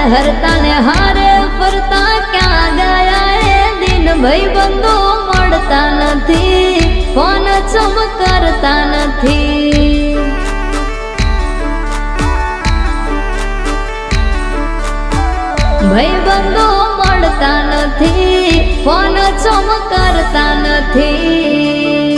હરતા ને હારે ફરતા ક્યાં ગયા એ દિન ભાઈબંધો મળતા નથી ફોન ચમકરતા નથી ભાઈબંધો મળતા નથી ફોન ચમકરતા નથી